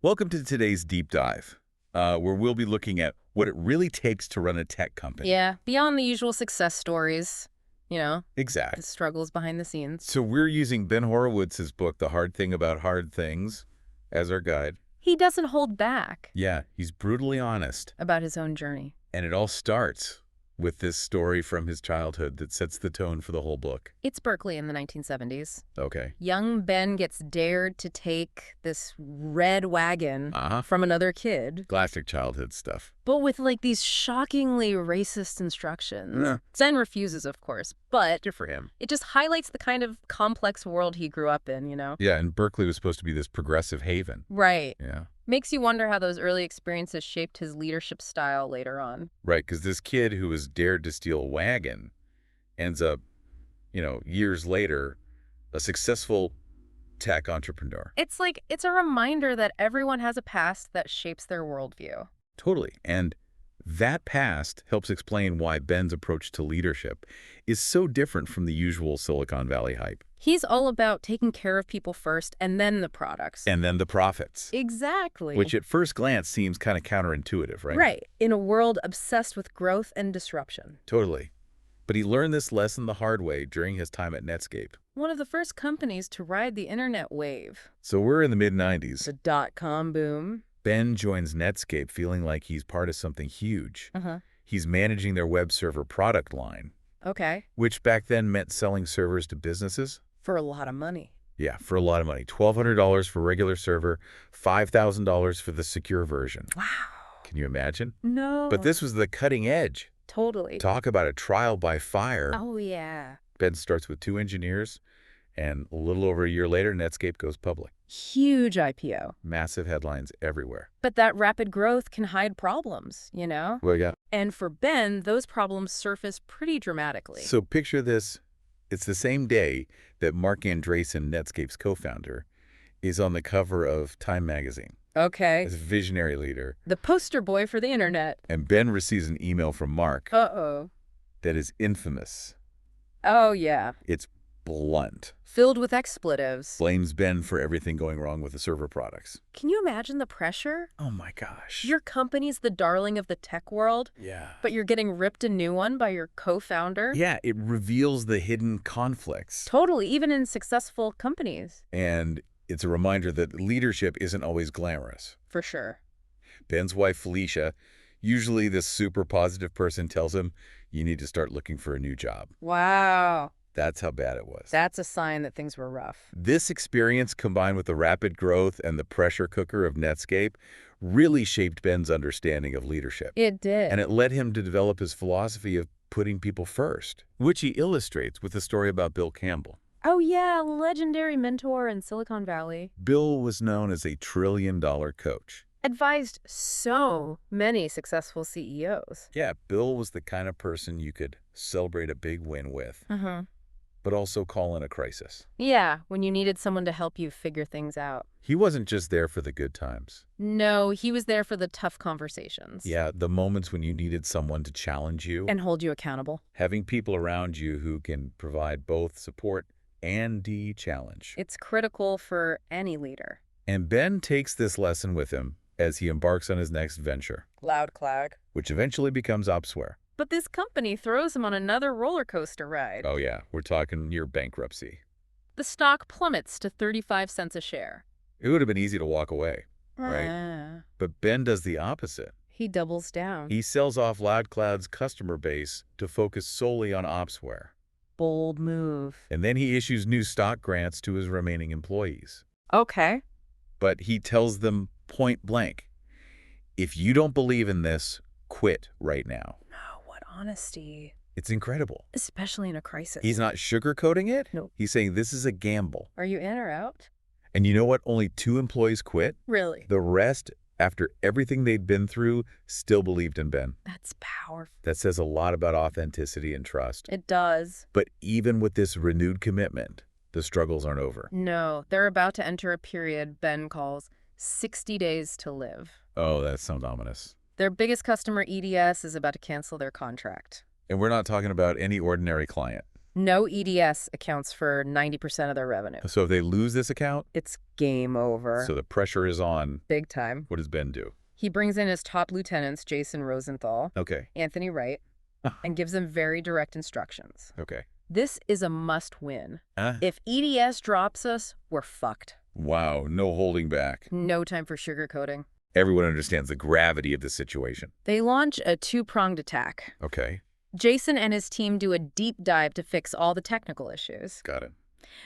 Welcome to today's deep dive, where we'll be looking at what it really takes to run a tech company. Yeah, beyond the usual success stories, the Exact. struggles behind the scenes. So we're using Ben Horowitz's book, The Hard Thing About Hard Things, as our guide. He doesn't hold back Yeah, he's brutally honest. about his own journey. And it all starts with this story from his childhood that sets the tone for the whole book. It's Berkeley in the 1970s. Okay. Young Ben gets dared to take this red wagon from another kid, Classic childhood stuff. but with these shockingly racist instructions. Yeah. Zen refuses, of course, but Good for him. it just highlights the kind of complex world he grew up in, Yeah, and Berkeley was supposed to be this progressive haven. Right. Yeah. Makes you wonder how those early experiences shaped his leadership style later on. Right, because this kid who was dared to steal a wagon ends up, years later, a successful tech entrepreneur. It's a reminder that everyone has a past that shapes their worldview. Totally. And that past helps explain why Ben's approach to leadership is so different from the usual Silicon Valley hype. He's all about taking care of people first and then the products. And then the profits. Exactly. Which at first glance seems kind of counterintuitive, right? Right. In a world obsessed with growth and disruption. Totally. But he learned this lesson the hard way during his time at Netscape. One of the first companies to ride the internet wave. So we're in the mid-90s. The dot-com boom. Ben joins Netscape feeling like he's part of something huge. He's managing their web server product line. Okay. Which back then meant selling servers to businesses. For a lot of money. Yeah, for a lot of money. $1,200 for regular server, $5,000 for the secure version. Wow. Can you imagine? No. But this was the cutting edge. Totally. Talk about a trial by fire. Oh, yeah. Ben starts with 2 engineers, and a little over a year later, Netscape goes public. Huge IPO. Massive headlines everywhere. But that rapid growth can hide problems, Well, yeah. And for Ben, those problems surface pretty dramatically. So picture this. It's the same day that Mark Andreessen, Netscape's co-founder, is on the cover of Time magazine Okay. as a visionary leader. The poster boy for the internet. And Ben receives an email from Mark Uh-oh. that is infamous. Oh, yeah. It's blunt. Filled with expletives. Blames Ben for everything going wrong with the server products. Can you imagine the pressure? Oh my gosh. Your company's the darling of the tech world, Yeah. but you're getting ripped a new one by your co-founder? Yeah, it reveals the hidden conflicts. Totally, even in successful companies. And it's a reminder that leadership isn't always glamorous. For sure. Ben's wife, Felicia, usually this super positive person, tells him, you need to start looking for a new job. Wow. That's how bad it was. That's a sign that things were rough. This experience, combined with the rapid growth and the pressure cooker of Netscape, really shaped Ben's understanding of leadership. It did. And it led him to develop his philosophy of putting people first, which he illustrates with the story about Bill Campbell. Oh, yeah, legendary mentor in Silicon Valley. Bill was known as a trillion-dollar coach. Advised so many successful CEOs. Yeah, Bill was the kind of person you could celebrate a big win with, but also call in a crisis. Yeah, when you needed someone to help you figure things out. He wasn't just there for the good times. No, he was there for the tough conversations. Yeah, the moments when you needed someone to challenge you. And hold you accountable. Having people around you who can provide both support and de-challenge. It's critical for any leader. And Ben takes this lesson with him as he embarks on his next venture, Loudcloud. which eventually becomes Opsware. But this company throws him on another roller coaster ride. Oh yeah, we're talking near bankruptcy. The stock plummets to 35 cents a share. It would have been easy to walk away, right? But Ben does the opposite. He doubles down. He sells off Loudcloud's customer base to focus solely on Opsware. Bold move. And then he issues new stock grants to his remaining employees. Okay. But he tells them point blank, if you don't believe in this, quit right now. Oh, what honesty. It's incredible. Especially in a crisis. He's not sugarcoating it. No. He's saying this is a gamble. Are you in or out? And you know what? Only 2 employees quit. Really? The rest, after everything they'd been through, still believed in Ben. That's powerful. That says a lot about authenticity and trust. It does. But even with this renewed commitment, the struggles aren't over. No, they're about to enter a period Ben calls 60 days to live. Oh, that sounds ominous. Their biggest customer, EDS, is about to cancel their contract. And we're not talking about any ordinary client. No EDS accounts for 90% of their revenue. So if they lose this account, it's game over. So the pressure is on. Big time. What does Ben do? He brings in his top lieutenants, Jason Rosenthal, Anthony Wright, and gives them very direct instructions. This is a must-win. If EDS drops us, we're fucked. Wow, no holding back. No time for sugarcoating. Everyone understands the gravity of the situation. They launch a two-pronged attack. Jason and his team do a deep dive to fix all the technical issues. Got it.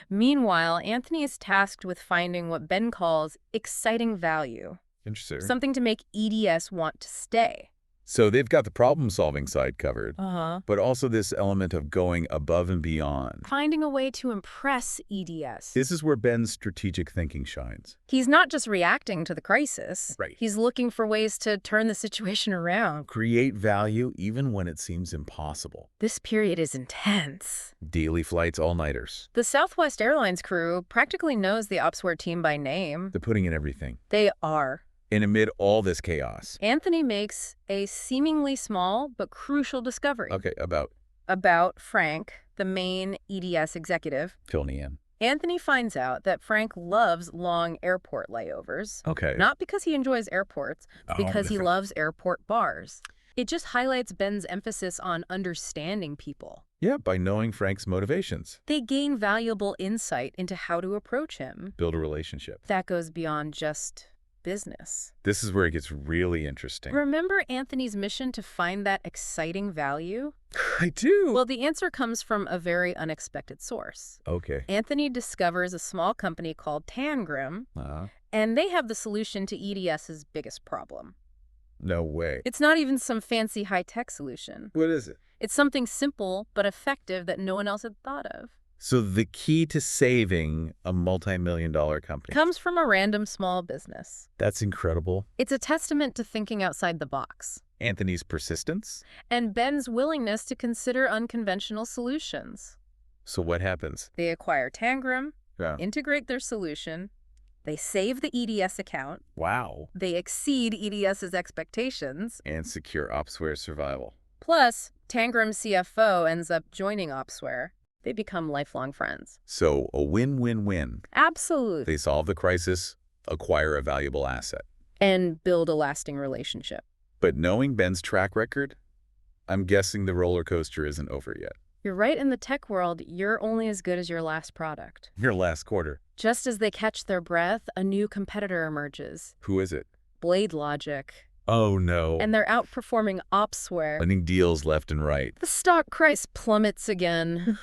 Meanwhile, Anthony is tasked with finding what Ben calls exciting value. Interesting. Something to make EDS want to stay. So they've got the problem-solving side covered, but also this element of going above and beyond. Finding a way to impress EDS. This is where Ben's strategic thinking shines. He's not just reacting to the crisis. Right. He's looking for ways to turn the situation around. Create value even when it seems impossible. This period is intense. Daily flights, all-nighters. The Southwest Airlines crew practically knows the Opsware team by name. They're putting in everything. They are. And amid all this chaos, Anthony makes a seemingly small but crucial discovery. About Frank, the main EDS executive. Fill me in. Anthony finds out that Frank loves long airport layovers. Not because he enjoys airports, because he loves airport bars. It just highlights Ben's emphasis on understanding people. Yeah, by knowing Frank's motivations. They gain valuable insight into how to approach him. Build a relationship. That goes beyond just business. This is where it gets really interesting. Remember Anthony's mission to find that exciting value? I do. Well, the answer comes from a very unexpected source. Anthony discovers a small company called Tangram, and they have the solution to EDS's biggest problem. No way. It's not even some fancy high-tech solution. What is it? It's something simple but effective that no one else had thought of. So the key to saving a multi-million-dollar company comes from a random small business. That's incredible. It's a testament to thinking outside the box. Anthony's persistence? And Ben's willingness to consider unconventional solutions. So what happens? They acquire Tangram, integrate their solution, they save the EDS account. Wow. They exceed EDS's expectations. And secure Opsware's survival. Plus, Tangram's CFO ends up joining Opsware. They become lifelong friends. So a win-win-win. Absolutely. They solve the crisis, acquire a valuable asset. And build a lasting relationship. But knowing Ben's track record, I'm guessing the roller coaster isn't over yet. You're right, in the tech world, you're only as good as your last product. Your last quarter. Just as they catch their breath, a new competitor emerges. Who is it? BladeLogic. Oh, no. And they're outperforming Opsware. Winning deals left and right. The stock price plummets again.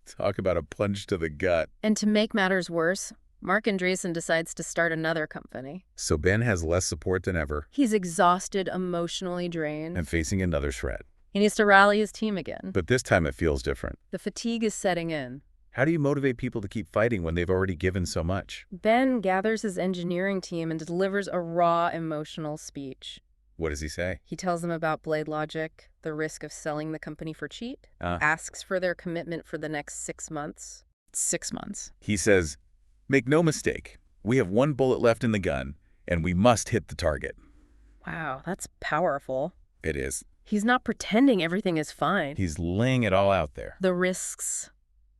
Talk about a punch to the gut. And to make matters worse, Mark Andreessen decides to start another company. So Ben has less support than ever. He's exhausted, emotionally drained. And facing another threat. He needs to rally his team again. But this time it feels different. The fatigue is setting in. How do you motivate people to keep fighting when they've already given so much? Ben gathers his engineering team and delivers a raw, emotional speech. What does he say? He tells them about BladeLogic, the risk of selling the company for cheap, asks for their commitment for the next 6 months. 6 months. He says, make no mistake, we have one bullet left in the gun, and we must hit the target. Wow, that's powerful. It is. He's not pretending everything is fine. He's laying it all out there. The risks,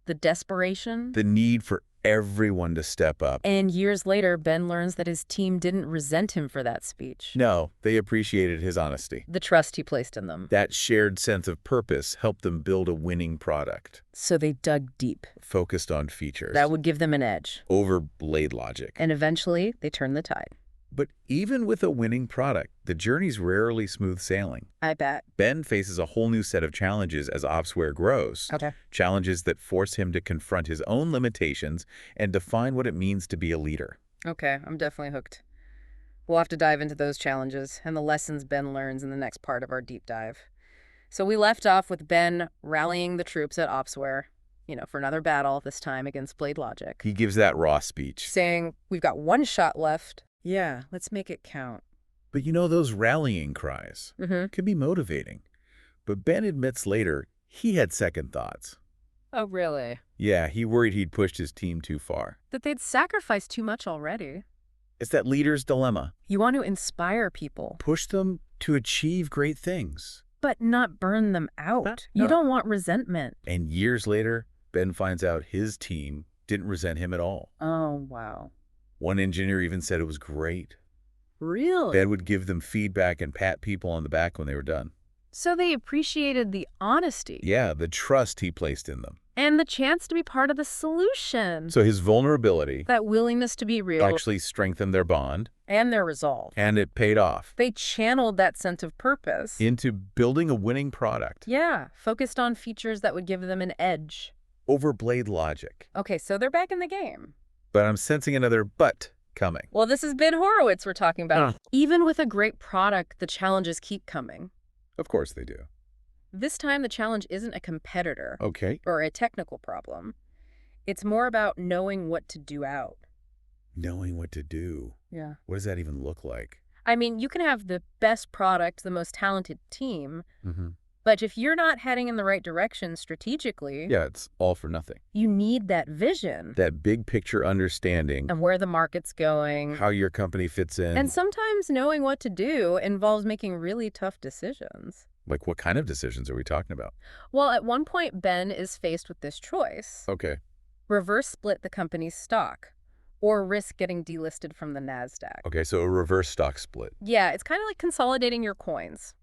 the desperation. The need for everyone to step up. And years later, Ben learns that his team didn't resent him for that speech. No, they appreciated his honesty. The trust he placed in them. That shared sense of purpose helped them build a winning product. So they dug deep. Focused on features. That would give them an edge. Over BladeLogic. And eventually, they turned the tide. But even with a winning product, the journey's rarely smooth sailing. I bet. Ben faces a whole new set of challenges as Opsware grows. Challenges that force him to confront his own limitations and define what it means to be a leader. Okay, I'm definitely hooked. We'll have to dive into those challenges and the lessons Ben learns in the next part of our deep dive. So we left off with Ben rallying the troops at Opsware, for another battle, this time against BladeLogic. He gives that raw speech. Saying, we've got one shot left. Yeah, let's make it count. But those rallying cries can be motivating. But Ben admits later he had second thoughts. Oh, really? Yeah, he worried he'd pushed his team too far. That they'd sacrificed too much already. It's that leader's dilemma. You want to inspire people. Push them to achieve great things. But not burn them out. You don't want resentment. And years later, Ben finds out his team didn't resent him at all. Oh, wow. One engineer even said it was great. Really? Ben would give them feedback and pat people on the back when they were done. So they appreciated the honesty. Yeah, the trust he placed in them. And the chance to be part of the solution. So his vulnerability That willingness to be real. actually strengthened their bond. And their resolve. And it paid off. They channeled that sense of purpose. Into building a winning product. Yeah, focused on features that would give them an edge. Over blade logic. Okay, so they're back in the game. But I'm sensing another but coming. Well, this has been Horowitz we're talking about. Even with a great product, the challenges keep coming. Of course they do. This time, the challenge isn't a competitor. Okay. Or a technical problem. It's more about knowing what to do out. Knowing what to do. Yeah. What does that even look like? I mean, you can have the best product, the most talented team, but if you're not heading in the right direction strategically, Yeah, it's all for nothing. you need that vision That big picture understanding. of where the market's going. How your company fits in. And sometimes knowing what to do involves making really tough decisions. Like what kind of decisions are we talking about? Well, at one point, Ben is faced with this choice. Okay. Reverse split the company's stock or risk getting delisted from the NASDAQ. Okay, so a reverse stock split. Yeah, it's kind of like consolidating your coins.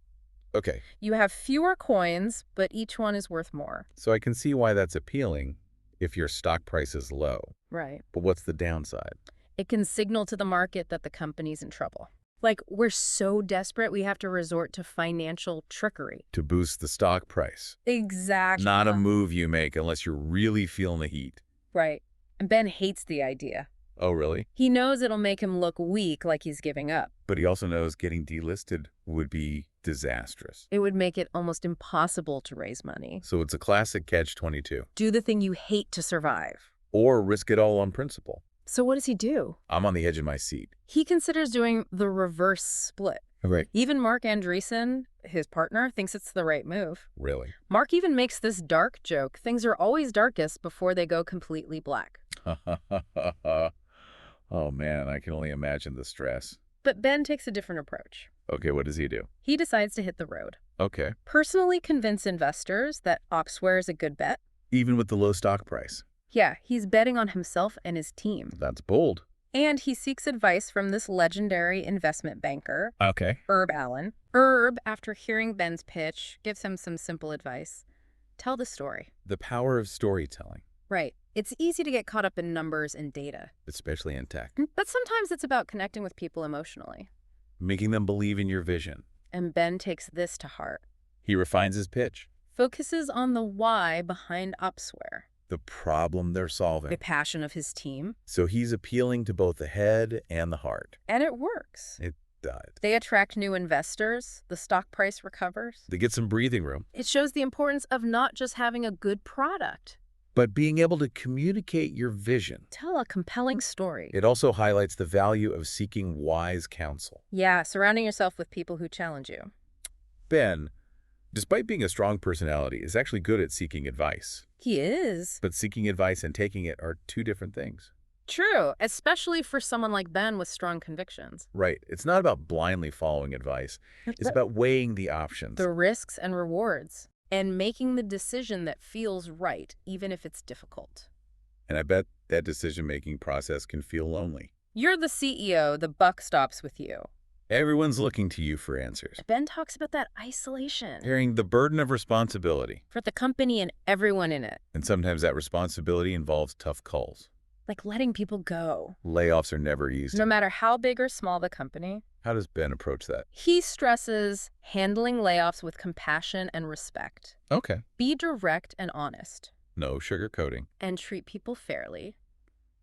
Okay, You have fewer coins, but each one is worth more. so I can see why that's appealing if your stock price is low. Right. But what's the downside? It can signal to the market that the company's in trouble. Like, we're so desperate we have to resort to financial trickery. To boost the stock price. Exactly. Not a move you make unless you're really feeling the heat. Right. And Ben hates the idea. Oh, really? He knows it'll make him look weak, like he's giving up. But he also knows getting delisted would be disastrous. It would make it almost impossible to raise money. So it's a classic catch-22. Do the thing you hate to survive. Or risk it all on principle. So what does he do? I'm on the edge of my seat. He considers doing the reverse split. Right. Even Mark Andreessen, his partner, thinks it's the right move. Really? Mark even makes this dark joke. Things are always darkest before they go completely black. Oh, man, I can only imagine the stress. But Ben takes a different approach. Okay, what does he do? He decides to hit the road. Okay. Personally convince investors that Opsware is a good bet. Even with the low stock price. Yeah, he's betting on himself and his team. That's bold. And he seeks advice from this legendary investment banker, Okay. Herb Allen. Herb, after hearing Ben's pitch, gives him some simple advice. Tell the story. The power of storytelling, Right. It's easy to get caught up in numbers and data. especially in tech. But sometimes it's about connecting with people emotionally. Making them believe in your vision. And Ben takes this to heart. He refines his pitch. Focuses on the why behind Opsware. The problem they're solving. The passion of his team. So he's appealing to both the head and the heart. And it works. It does. They attract new investors. The stock price recovers. They get some breathing room. It shows the importance of not just having a good product. But being able to communicate your vision. Tell a compelling story. It also highlights the value of seeking wise counsel. Yeah, surrounding yourself with people who challenge you. Ben, despite being a strong personality, is actually good at seeking advice. He is. But seeking advice and taking it are two different things. True, especially for someone like Ben with strong convictions. Right. It's not about blindly following advice. It's about weighing the options. The risks and rewards. And making the decision that feels right, even if it's difficult. And I bet that decision-making process can feel lonely. You're the CEO, the buck stops with you. Everyone's looking to you for answers. Ben talks about that isolation. Carrying the burden of responsibility. For the company and everyone in it. And sometimes that responsibility involves tough calls. Like letting people go. Layoffs are never easy. No matter how big or small the company. How does Ben approach that? He stresses handling layoffs with compassion and respect. Okay. Be direct and honest. No sugarcoating. And treat people fairly.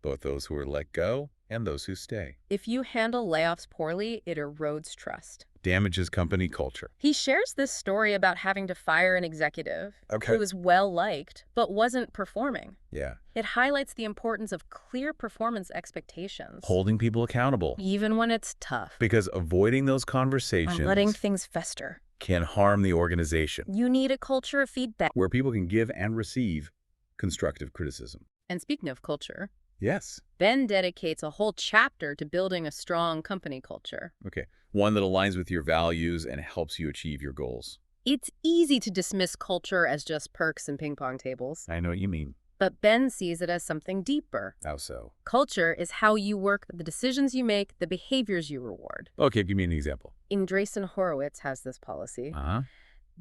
Both those who are let go and those who stay. If you handle layoffs poorly, it erodes trust. Damages company culture. He shares this story about having to fire an executive Okay. who was well-liked but wasn't performing. Yeah. It highlights the importance of clear performance expectations. Holding people accountable. Even when it's tough. Because avoiding those conversations And letting things fester. can harm the organization. You need a culture of feedback. Where people can give and receive constructive criticism. And speaking of culture, Yes. Ben dedicates a whole chapter to building a strong company culture. Okay. One that aligns with your values and helps you achieve your goals. It's easy to dismiss culture as just perks and ping pong tables. I know what you mean. But Ben sees it as something deeper. How so? Culture is how you work, the decisions you make, the behaviors you reward. Okay, give me an example. Andreessen Horowitz has this policy. Uh-huh.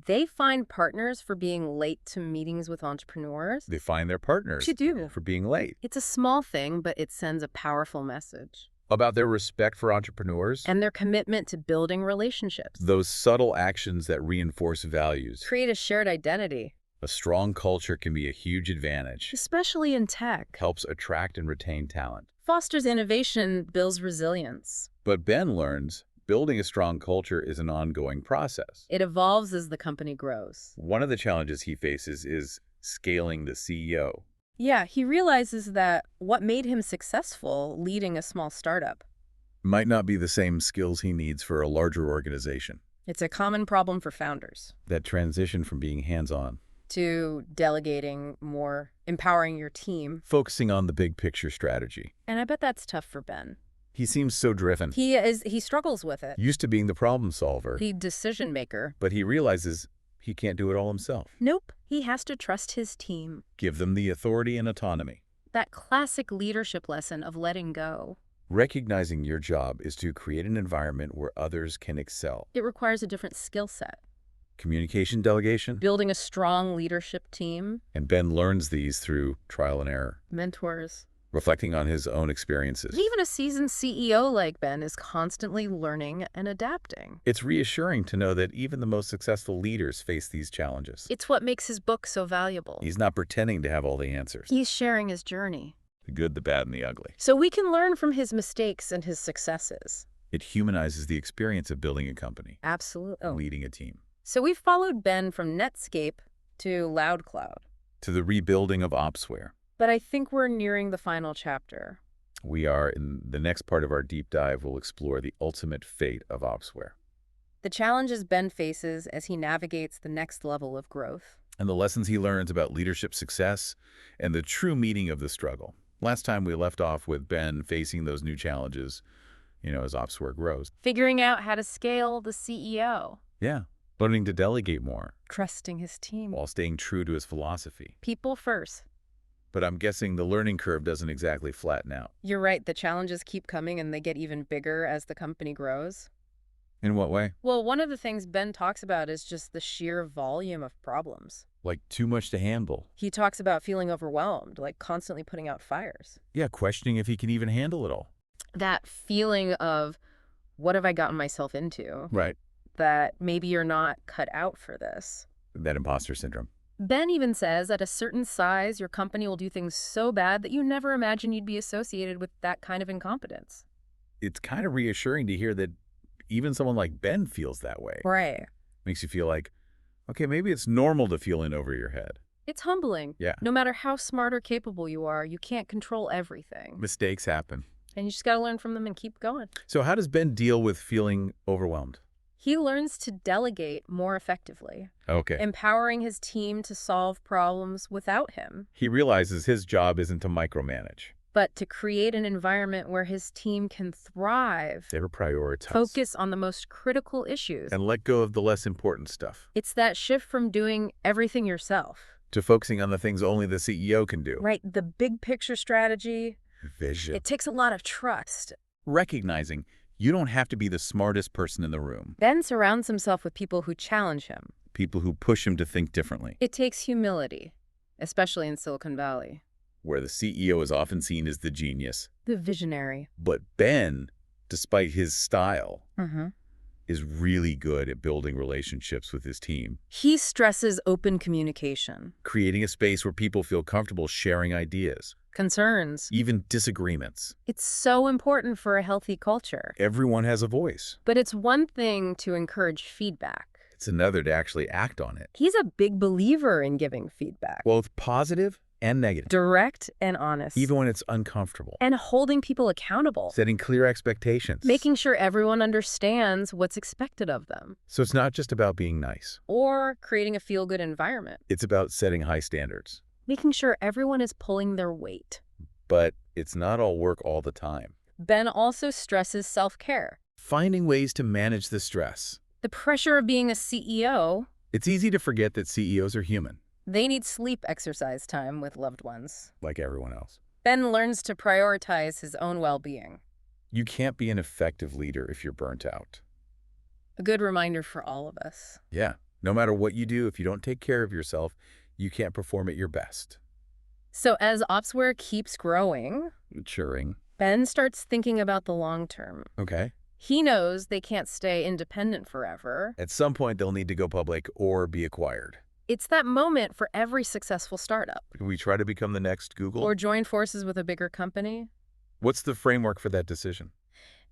They find partners for being late to meetings with entrepreneurs. They find their partners What you do. for being late. It's a small thing, but it sends a powerful message. About their respect for entrepreneurs. And their commitment to building relationships. Those subtle actions that reinforce values. Create a shared identity. A strong culture can be a huge advantage. Especially in tech. Helps attract and retain talent. Fosters innovation, builds resilience. But Ben learns building a strong culture is an ongoing process. It evolves as the company grows. One of the challenges he faces is scaling the CEO. Yeah, he realizes that what made him successful leading a small startup Might not be the same skills he needs for a larger organization. It's a common problem for founders. That transition from being hands-on To delegating more, empowering your team. focusing on the big picture strategy. And I bet that's tough for Ben. He seems so driven. He struggles with it. Used to being the problem solver, The decision maker. but he realizes he can't do it all himself. Nope. He has to trust his team. Give them the authority and autonomy. That classic leadership lesson of letting go. Recognizing your job is to create an environment where others can excel. It requires a different skill set. Communication delegation, Building a strong leadership team. and Ben learns these through trial and error, Mentors. reflecting on his own experiences. Even a seasoned CEO like Ben is constantly learning and adapting. It's reassuring to know that even the most successful leaders face these challenges. It's what makes his book so valuable. He's not pretending to have all the answers. He's sharing his journey. The good, the bad, and the ugly. So we can learn from his mistakes and his successes. It humanizes the experience of building a company, Absolutely. leading a team, So we've followed Ben from Netscape to Loudcloud. to the rebuilding of Opsware. But I think we're nearing the final chapter. We are, in the next part of our deep dive, we'll explore the ultimate fate of Opsware The challenges Ben faces as he navigates the next level of growth. and the lessons he learns about leadership success and the true meaning of the struggle. Last time we left off with Ben facing those new challenges, as Opsware grows. Figuring out how to scale the CEO. Yeah, learning to delegate more Trusting his team. while staying true to his philosophy. People first. But I'm guessing the learning curve doesn't exactly flatten out. You're right, the challenges keep coming and they get even bigger as the company grows. In what way? Well, one of the things Ben talks about is just the sheer volume of problems. Like too much to handle. He talks about feeling overwhelmed, like constantly putting out fires. Yeah, questioning if he can even handle it all. That feeling of, what have I gotten myself into? Right. That maybe you're not cut out for this. That imposter syndrome. Ben even says at a certain size, your company will do things so bad that you never imagine you'd be associated with that kind of incompetence. It's kind of reassuring to hear that even someone like Ben feels that way. Right. Makes you feel like, okay, maybe it's normal to feel in over your head. It's humbling. Yeah. No matter how smart or capable you are, you can't control everything. Mistakes happen. And you just got to learn from them and keep going. So how does Ben deal with feeling overwhelmed? He learns to delegate more effectively, Okay. empowering his team to solve problems without him, He realizes his job isn't to micromanage. but to create an environment where his team can thrive, They're prioritize. focus on the most critical issues. And let go of the less important stuff. It's that shift from doing everything yourself. To focusing on the things only the CEO can do. Right, the big picture strategy, Vision. it takes a lot of trust. Recognizing you don't have to be the smartest person in the room. Ben surrounds himself with people who challenge him. People who push him to think differently. It takes humility, especially in Silicon Valley. Where the CEO is often seen as the genius. The visionary. But Ben, despite his style, Mm-hmm. is really good at building relationships with his team. He stresses open communication, Creating a space where people feel comfortable sharing ideas. concerns. Even disagreements. It's so important for a healthy culture. Everyone has a voice. But it's one thing to encourage feedback. It's another to actually act on it. He's a big believer in giving feedback. Both positive and negative. Direct and honest. Even when it's uncomfortable. And holding people accountable. Setting clear expectations. Making sure everyone understands what's expected of them. So it's not just about being nice. Or creating a feel-good environment. It's about setting high standards. Making sure everyone is pulling their weight. But it's not all work all the time. Ben also stresses self-care. Finding ways to manage the stress. The pressure of being a CEO. It's easy to forget that CEOs are human. They need sleep exercise time with loved ones. like everyone else. Ben learns to prioritize his own well-being. You can't be an effective leader if you're burnt out. A good reminder for all of us. Yeah, no matter what you do, if you don't take care of yourself, you can't perform at your best. So as Opsware keeps growing, Maturing. Ben starts thinking about the long term. Okay. He knows they can't stay independent forever. At some point, they'll need to go public or be acquired. It's that moment for every successful startup. Do we try to become the next Google? Or join forces with a bigger company. What's the framework for that decision?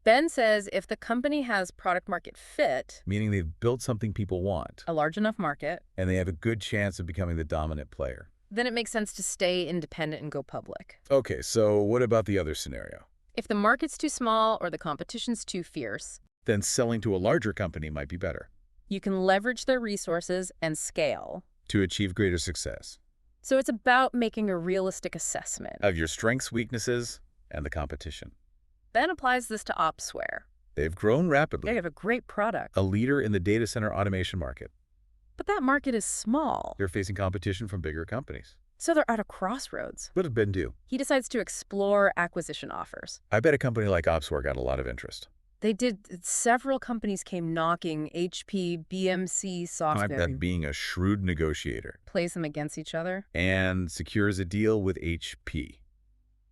Ben says if the company has product market fit, Meaning they've built something people want, a large enough market, and they have a good chance of becoming the dominant player. then it makes sense to stay independent and go public. Okay, so what about the other scenario? If the market's too small or the competition's too fierce, Then selling to a larger company might be better you can leverage their resources and scale. to achieve greater success So it's about making a realistic assessment. of your strengths, weaknesses, and the competition. Ben applies this to Opsware. They've grown rapidly, They have a great product, a leader in the data center automation market. but that market is small. They're facing competition from bigger companies. So they're at a crossroads. What did Ben do? He decides to explore acquisition offers. I bet a company like Opsware got a lot of interest. They did. Several companies came knocking. HP, BMC, I Software. bet being a shrewd negotiator Plays them against each other and secures a deal with HP.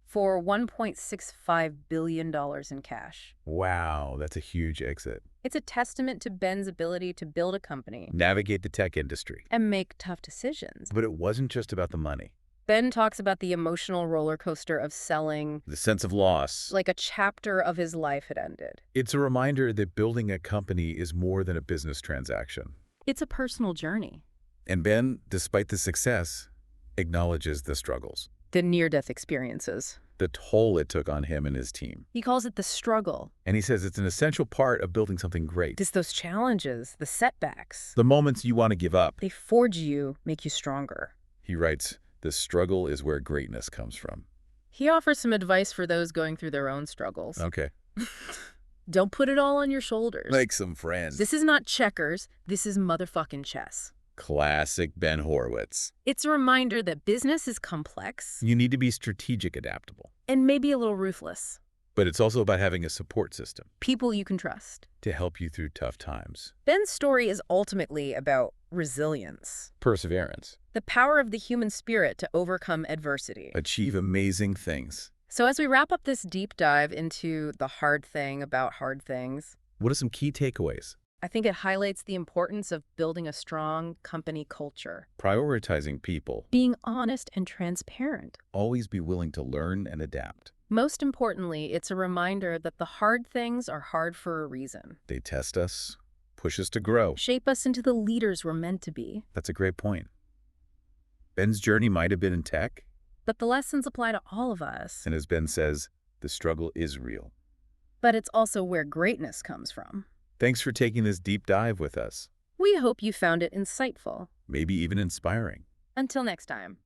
for $1.65 billion in cash. Wow, that's a huge exit. It's a testament to Ben's ability to build a company Navigate the tech industry. and make tough decisions. But it wasn't just about the money. Ben talks about the emotional roller coaster of selling, The sense of loss. like a chapter of his life had ended. It's a reminder that building a company is more than a business transaction. It's a personal journey. And Ben, despite the success, acknowledges the struggles, The near-death experiences. the toll it took on him and his team. He calls it the struggle. And he says it's an essential part of building something great. It's those challenges, the setbacks. The moments you want to give up. They forge you, make you stronger. He writes, the struggle is where greatness comes from. He offers some advice for those going through their own struggles. Okay. Don't put it all on your shoulders. Make some friends. This is not checkers. This is motherfucking chess. Classic Ben Horowitz. It's a reminder that business is complex You need to be strategic, adaptable. and maybe a little ruthless. But it's also about having a support system People you can trust. to help you through tough times. Ben's story is ultimately about resilience, Perseverance. the power of the human spirit to overcome adversity. Achieve amazing things. So as we wrap up this deep dive into the hard thing about hard things, What are some key takeaways? I think it highlights the importance of building a strong company culture, Prioritizing people. being honest and transparent. Always be willing to learn and adapt. Most importantly, it's a reminder that the hard things are hard for a reason. They test us, push us to grow. Shape us into the leaders we're meant to be. That's a great point. Ben's journey might have been in tech, But the lessons apply to all of us. and as Ben says, the struggle is real. But it's also where greatness comes from. Thanks for taking this deep dive with us. We hope you found it insightful. Maybe even inspiring. Until next time.